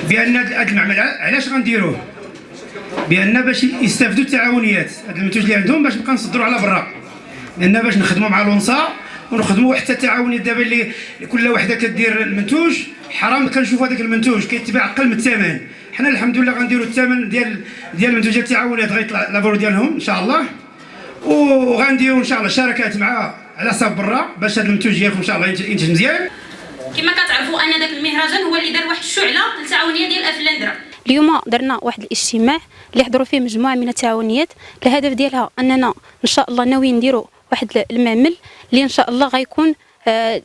بان هذا المعمل علاش غنديروه؟ بان باش يستافدوا التعاونيات، هذا المنتوج اللي عندهم باش نبقى نصدروا على برا، لان باش نخدموا مع لونسا ونخدموا حتى التعاونيات دابا اللي كل وحده كدير المنتوج حرام كنشوفوا هذاك المنتوج كيتباع اقل من الثمن. حنا الحمد لله غنديروا الثمن ديال المنتوجات التعاونيات غيطلع لافالور ديالهم ان شاء الله، وغنديروا ان شاء الله شراكات مع على حساب برا باش هذا المنتوج ديالكم ان شاء الله ينتج مزيان. كما كتعرفوا ان ذاك المهرجان هو اللي دار واحد الشعله للتعاونيه ديال افلاندرا. اليوم درنا واحد الاجتماع اللي حضروا فيه مجموعه من التعاونيات. الهدف ديالها اننا ان شاء الله ناويين نديروا واحد المعمل اللي ان شاء الله غيكون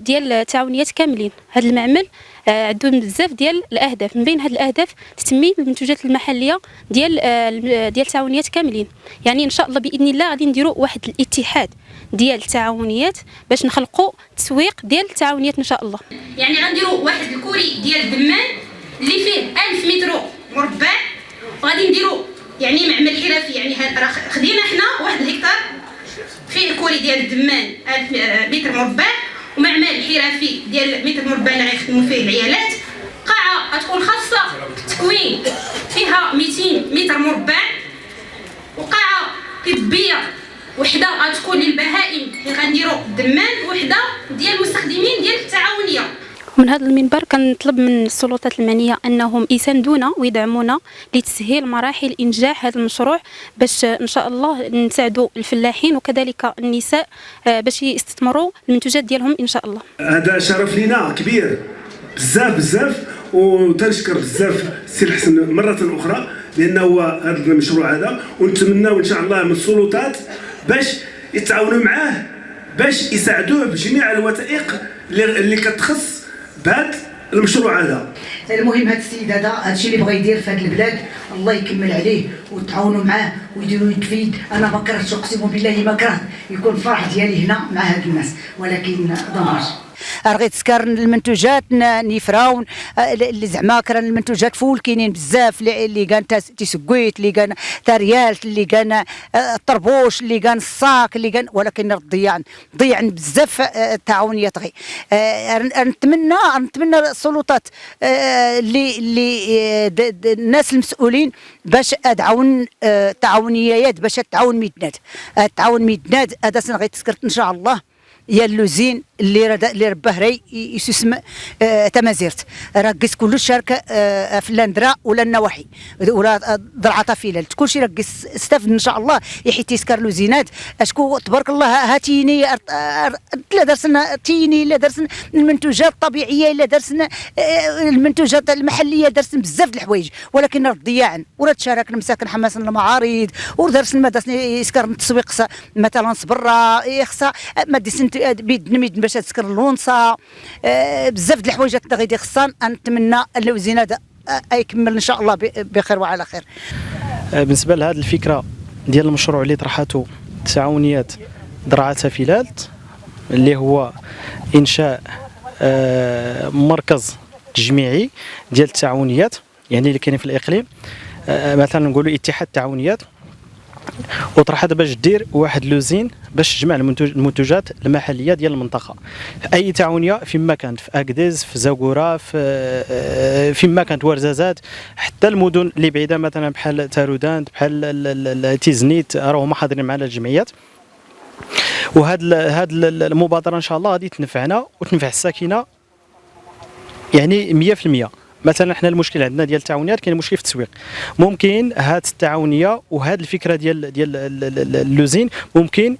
ديال التعاونيات كاملين. هذا المعمل عنده بزاف ديال الاهداف، من بين هذه الاهداف تسميد المنتوجات المحليه ديال التعاونيات كاملين. يعني ان شاء الله باذن الله غادي نديروا واحد الاتحاد ديال التعاونيات باش نخلقوا تسويق ديال التعاونيات ان شاء الله. يعني غنديروا واحد الكوري ديال الدمان اللي فيه 1000 متر مربع، وغادي نديروا يعني معمل حرفي. يعني راه خدينا حنا واحد الهكتار فيه الكوري ديال الدمان 1000 متر مربع، ومعمل حرفي ديال متر مربع اللي غيخدموا فيه العيالات. قاعه غتكون خاصه تكوين فيها 200 متر مربع، وقاعه طبيه وحده غتكون للبهائم اللي غنديروا الدمان، وحده ديال المستخدمين ديال التعاونيه. من هذا المنبر كنطلب من السلطات المعنيه انهم يساندونا ويدعمونا لتسهيل مراحل انجاح هذا المشروع، باش ان شاء الله نساعدوا الفلاحين وكذلك النساء باش يستثمروا المنتوجات ديالهم ان شاء الله. هذا شرف لينا كبير بزاف وتنشكر بزاف السي الحسن مره اخرى لانه هذا المشروع هذا، ونتمناو ان شاء الله من السلطات باش يتعاونوا معاه باش يساعدوه بجميع الوثائق اللي كتخص بهذا المشروع هذا. المهم هذا السيد هذا الشيء اللي بغى يدير في هذه البلاد الله يكمل عليه وتعاونوا معاه ويديروا يد في يد. انا ما كرهتش اقسم بالله ما كرهت يكون الفرح ديالي هنا مع هاد الناس، ولكن ضماج رغي تسكر المنتوجات نيفراون اللي زعما كران المنتوجات فول كاينين بزاف اللي كان تيسكويت اللي كان تريالت اللي كان الطربوش اللي كان الصاك اللي كان، ولكن ضيع بزاف التعاونيات غي. نتمنى السلطات اللي الناس المسؤولين باش ادعون التعاونيات باش تعاون ميدنات هذا سن غي تسكرت ان شاء الله يا اللوزين اللي رباه راي يسمى تمازيرت راه قيس كل الشركه فلاندرا ولا النواحي ولا ضرعه فيلال كلشي راه قيس استفد ان شاء الله يحيت يسكر لوزينات اشكو تبارك الله هاتيني لا درسنا تيني لا درسنا المنتوجات الطبيعيه لا درسنا المنتوجات المحليه درسنا بزاف د الحوايج، ولكن ضياعا ولا تشاركنا مساكن حماس المعارض ودرسنا ما درسنا يسكر التسويق مثلا صبرا يخصا ما ديسن بيد باش تسكر اللونصه بزاف د الحوايج غادي خصان. نتمنى اللوزين هذا يكمل ان شاء الله بخير وعلى خير. بالنسبه لهذه الفكره ديال المشروع اللي طرحته تعاونيات ضرعه فيلالت اللي هو انشاء مركز تجميعي ديال التعاونيات يعني اللي كاينين في الاقليم، مثلا نقولوا اتحاد التعاونيات، وطرحت باش دير واحد لوزين باش تجمع المنتوجات المحليه ديال المنطقه. اي تعاونيه فيما كانت في اكديز في زاكوره فيما كانت ورزازات، حتى المدن اللي بعيده مثلا بحال تارودان بحال تيزنيت راهم حاضرين معنا الجمعيات. وهاد المبادره ان شاء الله غادي تنفعنا وتنفع الساكنه يعني 100%. مثلا حنا المشكل عندنا ديال التعاونيات كاين مشكل في التسويق، ممكن هاد التعاونيه وهاد الفكره ديال اللوزين ممكن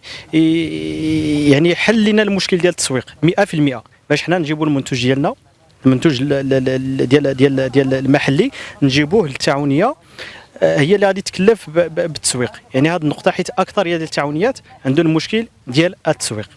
يعني يحل لنا المشكل ديال التسويق 100% باش حنا نجيبوا المنتوج ديالنا المنتوج ديال المحلي نجيبوه للتعاونيه هي اللي غادي تكلف بالتسويق. يعني هاد النقطه حيت اكثر ديال التعاونيات عندهم المشكل ديال التسويق.